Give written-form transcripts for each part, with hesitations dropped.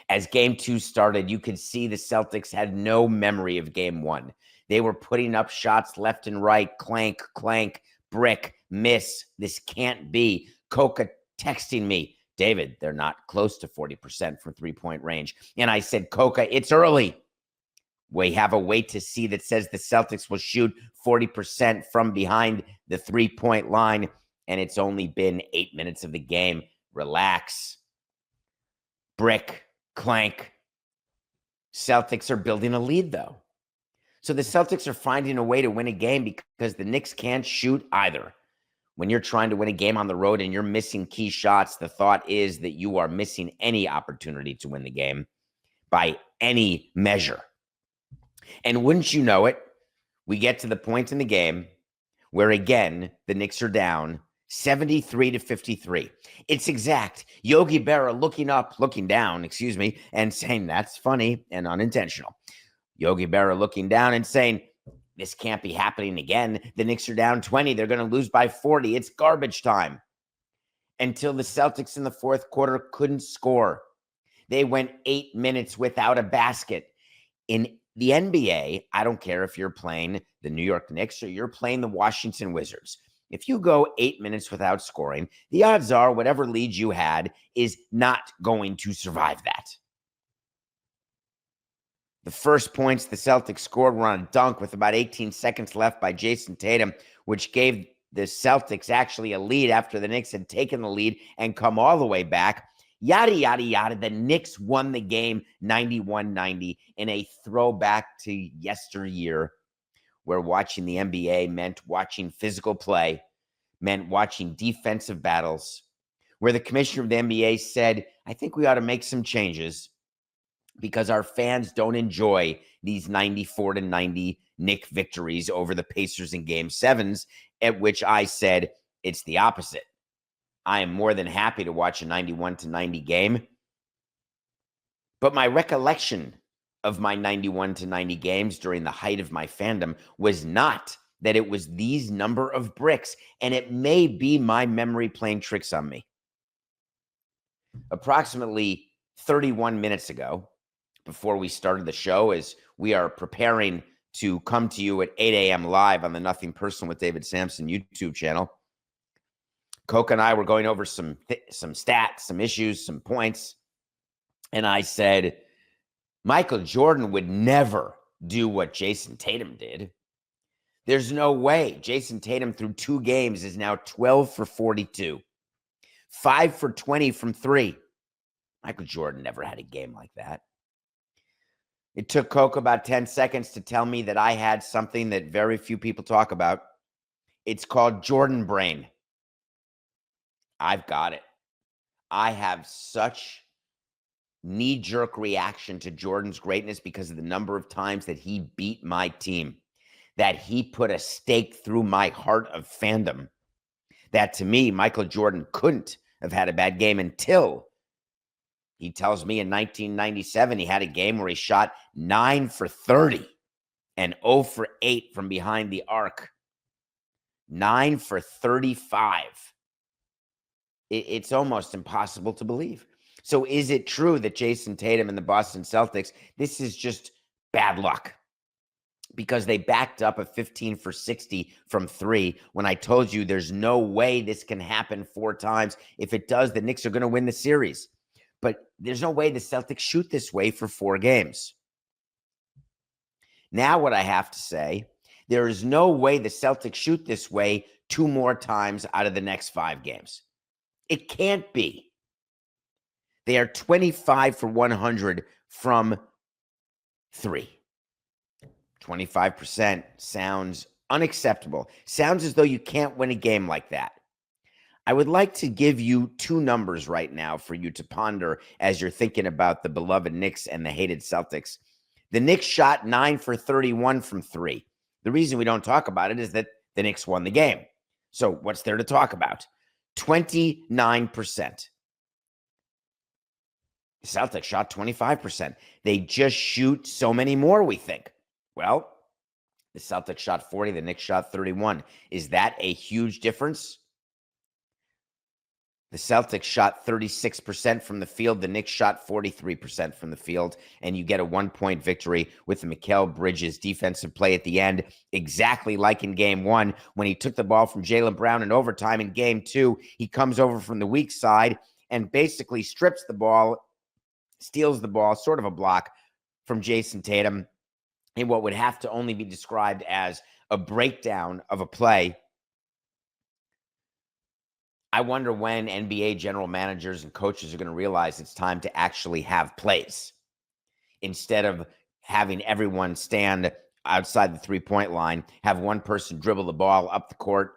As game two started, you could see the Celtics had no memory of game one. They were putting up shots left and right, clank, clank, brick, miss. This can't be. Coca texting me, David, they're not close to 40% from three-point range. And I said, Coca, it's early. We have a wait to see that says the Celtics will shoot 40% from behind the three-point line, and it's only been 8 minutes of the game. Relax. Brick, clank. Celtics are building a lead, though. So the Celtics are finding a way to win a game because the Knicks can't shoot either. When you're trying to win a game on the road and you're missing key shots, the thought is that you are missing any opportunity to win the game by any measure. And wouldn't you know it, we get to the point in the game where, again, the Knicks are down 73-53. It's exact. Yogi Berra looking down, and saying, that's funny and unintentional. Yogi Berra looking down and saying, this can't be happening again. The Knicks are down 20. They're going to lose by 40. It's garbage time. Until the Celtics in the fourth quarter couldn't score. They went 8 minutes without a basket. In the NBA, I don't care if you're playing the New York Knicks or you're playing the Washington Wizards. If you go 8 minutes without scoring, the odds are whatever lead you had is not going to survive that. The first points the Celtics scored were on a dunk with about 18 seconds left by Jason Tatum, which gave the Celtics actually a lead after the Knicks had taken the lead and come all the way back. Yada, yada, yada. The Knicks won the game 91-90 in a throwback to yesteryear, where watching the NBA meant watching physical play, meant watching defensive battles, where the commissioner of the NBA said, I think we ought to make some changes because our fans don't enjoy these 94-90 Knick victories over the Pacers in game sevens, at which I said, it's the opposite. I am more than happy to watch a 91-90 game. But my recollection of my 91-90 games during the height of my fandom was not that it was these number of bricks, and it may be my memory playing tricks on me. Approximately 31 minutes ago, before we started the show, as we are preparing to come to you at 8 a.m. live on the Nothing Personal with David Samson YouTube channel, Coke and I were going over some stats, some issues, some points. And I said, Michael Jordan would never do what Jason Tatum did. There's no way. Jason Tatum through 2 games is now 12 for 42. 5 for 20 from 3. Michael Jordan never had a game like that. It took Coke about 10 seconds to tell me that I had something that very few people talk about. It's called Jordan brain. I've got it. I have such knee-jerk reaction to Jordan's greatness because of the number of times that he beat my team, that he put a stake through my heart of fandom, that to me, Michael Jordan couldn't have had a bad game until he tells me in 1997 he had a game where he shot 9 for 30 and 0 for 8 from behind the arc. 9 for 35. It's almost impossible to believe. So is it true that Jason Tatum and the Boston Celtics, this is just bad luck? Because they backed up a 15 for 60 from 3 when I told you there's no way this can happen 4 times. If it does, the Knicks are going to win the series. But there's no way the Celtics shoot this way for 4 games. Now what I have to say, there is no way the Celtics shoot this way 2 more times out of the next 5 games. It can't be. They are 25 for 100 from 3. 25% sounds unacceptable. Sounds as though you can't win a game like that. I would like to give you 2 numbers right now for you to ponder as you're thinking about the beloved Knicks and the hated Celtics. The Knicks shot 9 for 31 from 3. The reason we don't talk about it is that the Knicks won the game. So what's there to talk about? 29%. The Celtics shot 25%. They just shoot so many more, we think. Well, the Celtics shot 40, the Knicks shot 31. Is that a huge difference? The Celtics shot 36% from the field. The Knicks shot 43% from the field. And you get a 1-point victory with the Mikal Bridges defensive play at the end, exactly like in game 1 when he took the ball from Jaylen Brown in overtime. In game 2, he comes over from the weak side and basically strips the ball, steals the ball, sort of a block from Jason Tatum in what would have to only be described as a breakdown of a play. I wonder when NBA general managers and coaches are going to realize it's time to actually have plays instead of having everyone stand outside the three-point line, have one person dribble the ball up the court,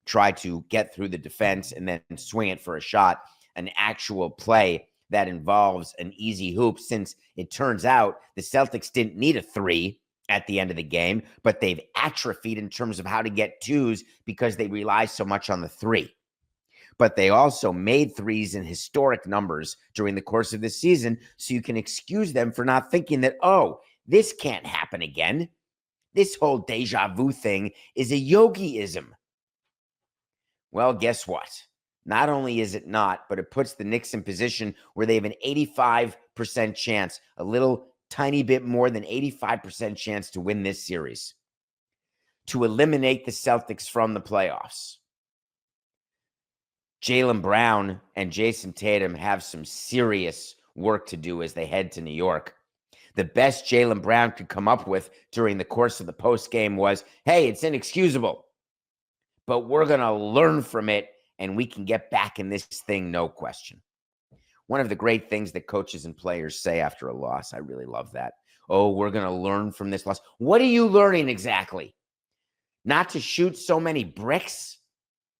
try to get through the defense, and then swing it for a shot. An actual play that involves an easy hoop, since it turns out the Celtics didn't need a 3 at the end of the game, but they've atrophied in terms of how to get 2s because they rely so much on the 3. But they also made 3s in historic numbers during the course of this season, so you can excuse them for not thinking that, oh, this can't happen again. This whole deja vu thing is a yogiism. Well, guess what? Not only is it not, but it puts the Knicks in position where they have an 85% chance, a little tiny bit more than 85% chance to win this series, to eliminate the Celtics from the playoffs. Jaylen Brown and Jason Tatum have some serious work to do as they head to New York. The best Jaylen Brown could come up with during the course of the postgame was, hey, it's inexcusable, but we're going to learn from it and we can get back in this thing, no question. One of the great things that coaches and players say after a loss, I really love that. Oh, we're going to learn from this loss. What are you learning exactly? Not to shoot so many bricks?